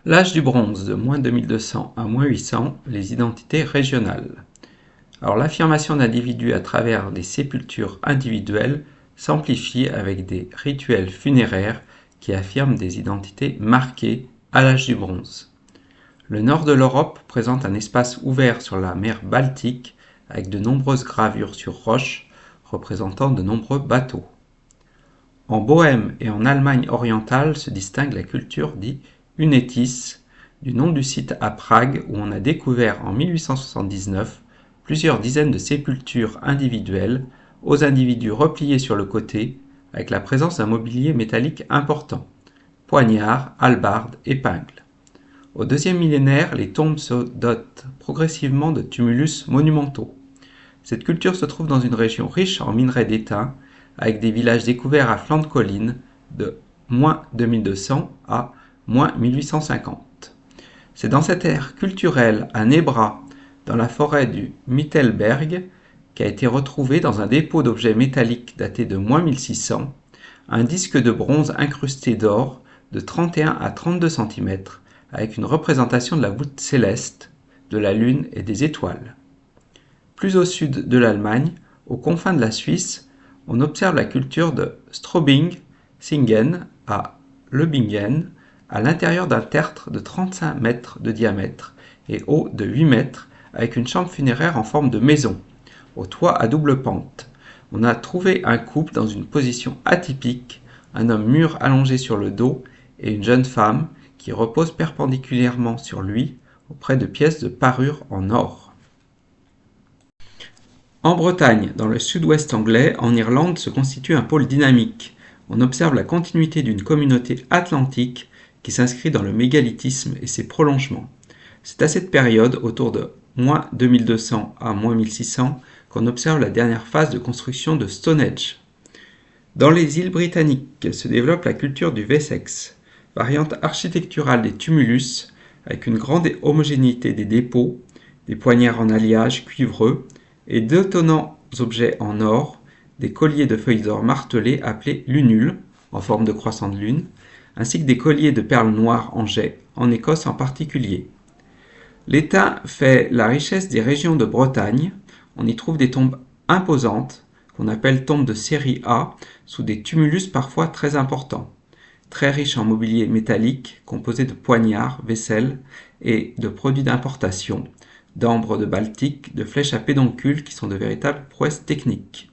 L'âge du bronze de -2200 à -800, les identités régionales. Alors l'affirmation d'individus à travers des sépultures individuelles s'amplifie avec des rituels funéraires qui affirment des identités marquées à l'âge du bronze. Le nord de l'Europe présente un espace ouvert sur la mer Baltique avec de nombreuses gravures sur roche représentant de nombreux bateaux. En Bohême et en Allemagne orientale se distingue la culture dite Hunnétis, du nom du site à Prague où on a découvert en 1879 plusieurs dizaines de sépultures individuelles aux individus repliés sur le côté avec la présence d'un mobilier métallique important, poignards, hallebardes, épingles. Au deuxième millénaire, les tombes se dotent progressivement de tumulus monumentaux. Cette culture se trouve dans une région riche en minerais d'étain, avec des villages découverts à flanc de colline de -2200 à -1850. C'est dans cette ère culturelle à Nebra, dans la forêt du Mittelberg, qu'a été retrouvé dans un dépôt d'objets métalliques daté de -1600, un disque de bronze incrusté d'or de 31 à 32 cm, avec une représentation de la voûte céleste, de la lune et des étoiles. Plus au sud de l'Allemagne, aux confins de la Suisse, on observe la culture de Straubing-Singen à Löbingen, à l'intérieur d'un tertre de 35 mètres de diamètre et haut de 8 mètres, avec une chambre funéraire en forme de maison, au toit à double pente. On a trouvé un couple dans une position atypique, un homme mûr allongé sur le dos et une jeune femme qui repose perpendiculairement sur lui auprès de pièces de parure en or. En Bretagne, dans le sud-ouest anglais, en Irlande se constitue un pôle dynamique. On observe la continuité d'une communauté atlantique qui s'inscrit dans le mégalithisme et ses prolongements. C'est à cette période, autour de -2200 à -1600, qu'on observe la dernière phase de construction de Stonehenge. Dans les îles britanniques se développe la culture du Wessex, variante architecturale des tumulus, avec une grande homogénéité des dépôts, des poignards en alliage cuivreux et d'étonnants objets en or, des colliers de feuilles d'or martelées appelés lunules, en forme de croissant de lune, ainsi que des colliers de perles noires en jet, en Écosse en particulier. L'étain fait la richesse des régions de Bretagne. On y trouve des tombes imposantes, qu'on appelle tombes de série A, sous des tumulus parfois très importants, très riches en mobilier métallique, composé de poignards, vaisselles et de produits d'importation, d'ambre de Baltique, de flèches à pédoncules qui sont de véritables prouesses techniques.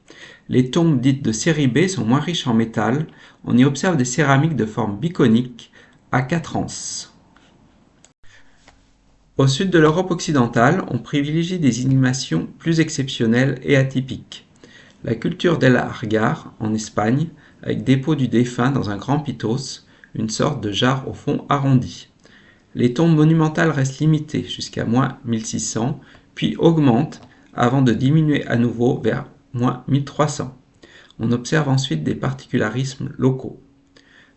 Les tombes dites de série B sont moins riches en métal, on y observe des céramiques de forme biconique à 4 anses. Au sud de l'Europe occidentale, on privilégie des inhumations plus exceptionnelles et atypiques. La culture d'El Argar, en Espagne, avec dépôt du défunt dans un grand pitos, une sorte de jarre au fond arrondi. Les tombes monumentales restent limitées jusqu'à -1600, puis augmentent avant de diminuer à nouveau vers -1300. On observe ensuite des particularismes locaux.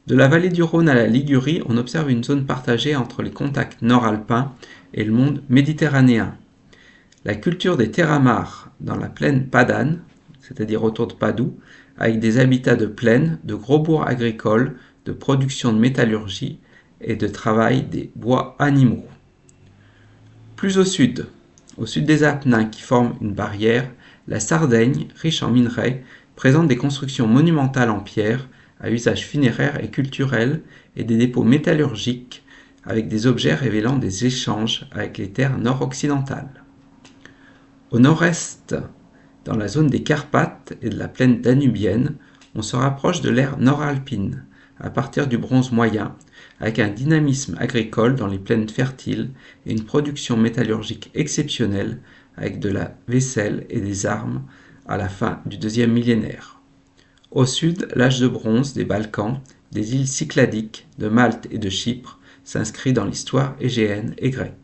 De la vallée du Rhône à la Ligurie, on observe une zone partagée entre les contacts nord-alpins et le monde méditerranéen. La culture des terramars dans la plaine padane, c'est-à-dire autour de Padoue, avec des habitats de plaine, de gros bourgs agricoles, de production de métallurgie et de travail des bois animaux. Plus au sud des Apennins qui forment une barrière, la Sardaigne, riche en minerais, présente des constructions monumentales en pierre à usage funéraire et culturel et des dépôts métallurgiques avec des objets révélant des échanges avec les terres nord-occidentales. Au nord-est, dans la zone des Carpates et de la plaine danubienne, on se rapproche de l'ère nord-alpine, à partir du bronze moyen, avec un dynamisme agricole dans les plaines fertiles et une production métallurgique exceptionnelle avec de la vaisselle et des armes à la fin du deuxième millénaire. Au sud, l'âge de bronze des Balkans, des îles Cycladiques, de Malte et de Chypre s'inscrit dans l'histoire égéenne et grecque.